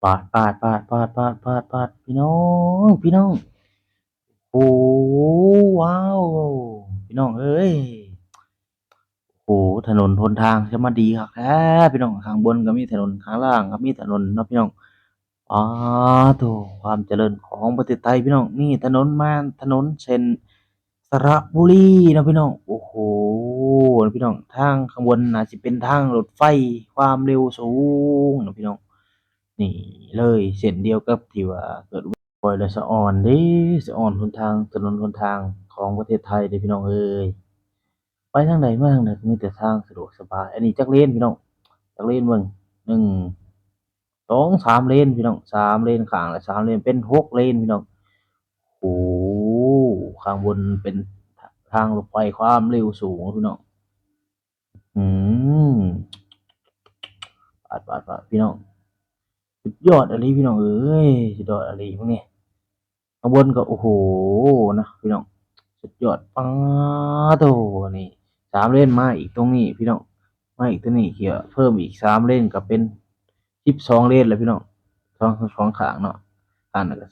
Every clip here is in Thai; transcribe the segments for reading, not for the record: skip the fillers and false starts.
ปาดพี่น้องโอ้ว้าวพี่น้องเอ้ยโอ้ถนนหนทางจะมาดีคักแท้พี่น้องข้างบนก็มีถนนข้างล่างก็มีถนนเนาะพี่น้องอ๋อโธ่ความเจริญของประเทศไทยพี่น้องนี่ถนนมาถนนเส้นสระบุรีเนาะพี่น้องโอ้โฮพี่น้องทางข้างบนน่าสิเป็นทางรถไฟความเร็วสูงเนาะพี่น้องนี่เลยเส้นเดียวกับที่ว่าเกิด ข้อยละสะอ่อนเด้สะอ่อนหนทางถนนหนทางของประเทศไทยเด้อพี่น้องเอ้ยไปทางใดมาทางใดก็มีแต่ทางสะดวกสบายอันนี้จักเลนพี่น้องจักเลนเบิ่งหนึ่งสองสามเลนพี่น้องสามเลนข้างละสามเลนเป็นหกเลนพี่น้องโอ้โฮข้างบนเป็นทางรถไฟความเร็วสูงพี่น้องอืมปาดพี่น้องสุดยอดอีหลีพี่น้องเอ้ยสุดยอดอีหลีพวกนี้ข้างบนก็โอ้โฮนะพี่น้อง สุดยอดป๊าโถนี่สามเลนมาอีกตรงนี้พี่น้องมาอีกตรงนี้เขียเพิ่มอีกสามเลนก็เป็น12เลนแล้วพี่น้องสองข้างเนาะข้างหนึ่งก็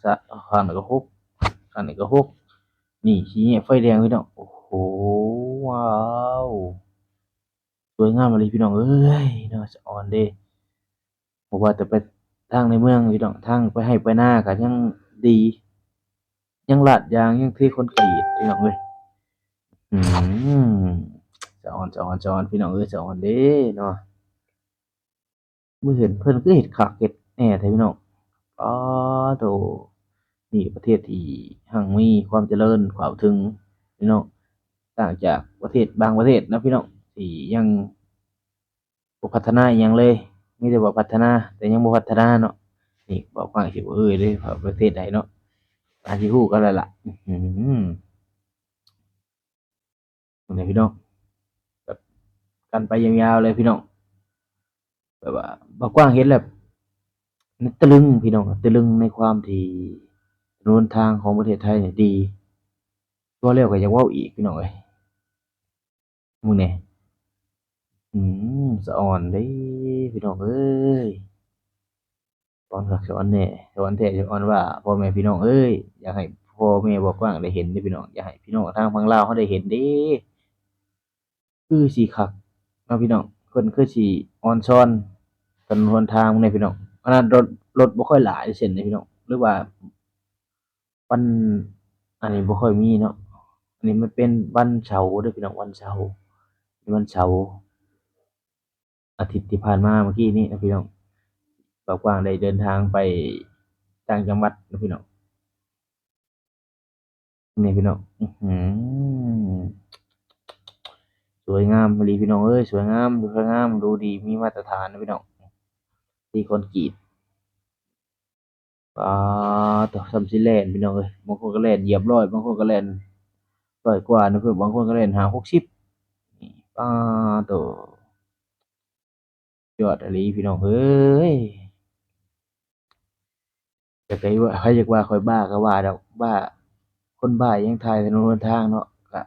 ข้างหนึ่งก็หกข้างหนึ่งก็หกนี่ชี้ไฟแดงพี่น้องโอ้โหว้าวสวยงามเลยพี่น้องเอ้ยน่าจะอ่อนเด้ผมว่าแต่ไปทางในเมืองพี่น้องทางไปให้ไปหน้าก็ยังดียังลาดยางยังเทคอนกรีตพี่น้องเอ้ย อืมจะอ่อนพี่น้องเอ้ยจะอ่อนเด้เนาะมื้อเห็นเพิ่นคือเฮ็ดคักเฮ็ดแหน่แท้พี่น้องป๊าโธ่นี่ประเทศที่หั่งมีความเจริญกล่าวถึงพี่น้องต่างจากประเทศบางประเทศนะพี่น้องที่ยังบ่พัฒนาอิหยังเลยมีแต่ว่าพัฒนาแต่ยังบ่พัฒนาเนาะนี่เว้าฟังสิบ่เอ่ยเด้ว่าประเทศใดเนาะอาจสิฮู้กันแล้วล่ะอื้อฮือนั่นแหละพี่น้องแบบกันไปยาวๆเลยพี่น้องแบบว่าบ่กว้างเห็นแล้ว นึกตะลึงพี่น้องตะลึงในความที่ถนนทางของประเทศไทยเนี่ยดีตัวแล้วก็อยากเว้าอีกพี่น้องเอ้ยมื้อนี้สะอ่อนเด้พี่น้องเอ้ยสะอ่อนคักสะอ่อนแน่สะอ่อนแท้สะอ่อนว่าพ่อแม่พี่น้องเอ้ยอยากให้พ่อแม่บอกกว้างได้เห็นเด้อพี่น้องอยากให้พี่น้องทางฝั่งลาวเขาได้เห็นเด้คือสิคักเนาะพี่น้องเพิ่นคือสิอ่อนช้อนถนนหนทางพวกนี้พี่น้องขนาดรถบ่ค่อยหลายเส้นนี้พี่น้องหรือว่าวันอันนี้บ่ค่อยมีเนาะ อันนี้มันเป็นวันเสาร์เด้อพี่น้องวันเสาร์วันเสาร์อาทิตย์ที่ผ่านมาเมื่อกี้นี้นะพี่น้องบ่าวกว้างได้เดินทางไปต่างจังหวัดนะพี่น้องนี่พี่น้องสวยงามอีหลีพี่น้องเอ้ยสวยงามดูสวยงามดูดีมีมาตรฐานนะพี่น้องที่คอนกรีตป๊าดส่ำสิแล่นพี่น้องเอ้ยบางคนก็แล่นเหยียบ100บางคนก็แล่น100กว่านะเพิ่นบางคนก็แล่น50-60นี่ป๊าดโตยอดอีหลีพี่น้องเอ้ย อยากให้ว่าใครอยากว่าข้อยบ้าก็ว่าดอกบ้าคนบ้ายังถ่ายถนนหนทางเนาะก็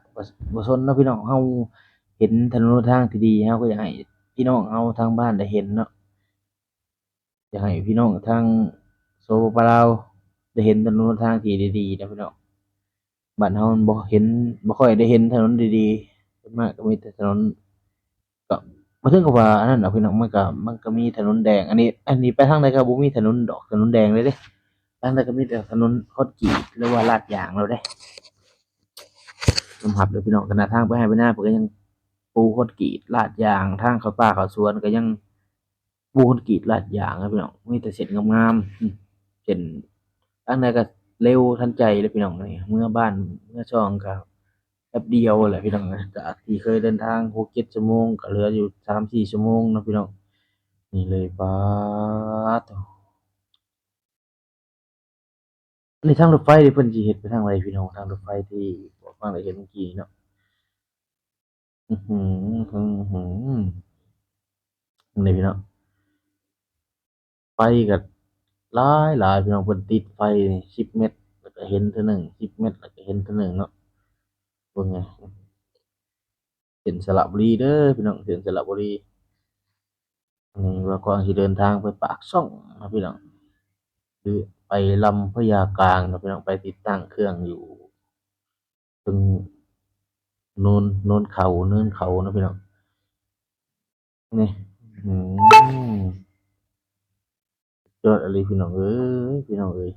บ่สนเนาะพี่น้องเราเห็นถนนหนทางที่ดีเราก็อยากให้พี่น้องเราทางบ้านได้เห็นเนาะอยากให้พี่น้องทางสปปลาวได้เห็นถนนหนทางที่ดีๆนะพี่น้องบ้านเรามันบ่เห็นบ่ค่อยได้เห็นถนนดีๆส่วนมากก็มีแต่ถนนก็บ่ถึงกับว่าอันนั้นดอกพี่น้องมันก็มีถนนแดงอันนี้ไปทางใดก็บ่มีถนนดอกถนนแดงเลยเดะ ทางใดก็มีแต่ถนนคอนกรีตหรือว่าลาดยางแล้วเด้สำหับเด้อพี่น้องขนาดทางไปให้ไปนาเพิ่นก็ยังปูคอนกรีตลาดยางทางเข้าป่าเข้าสวนก็ยังปูคอนกรีตลาดยางนะพี่น้องมีแต่เส้นงามๆเส้นทางใดก็เร็วทันใจเลยพี่น้องนี่เมื่อบ้านเมื่อช่องก็แป๊บเดียวแหละพี่น้องนะจากที่เคยเดินทาง6-7ชั่วโมงก็เหลืออยู่3-4ชั่วโมงเนาะพี่น้องนี่เลยป๊าดโตอันนี้ทางรถไฟนี่เพิ่นสิเฮ็ดไปทางใดพี่น้องทางรถไฟที่บอกฟังได้เห็นเมื่อกี้เนาะ อื้อฮืออื้อฮือนี่พี่น้องไฟก็หลายหลายพี่น้องเพิ่นติดไฟนี่10 เมตรแล้วก็เห็นเทื่อหนึ่ง10 เมตรแล้วก็เห็นเทื่อหนึ่งเนาะเบิ่งไงเส้นสระบุรีเด้อพี่น้องเส้นสระบุรีอันนี้ว่าก่อนสิเดินทางไปปากช่องนะพี่น้อง คือไปลำพญากลางเนาะพี่น้องไปติดตั้งเครื่องอยู่ตรงโนนเขาเนินเขาเนาะพี่น้องนี่อื้อฮือยอดอีหลีพี่น้องเอ้ย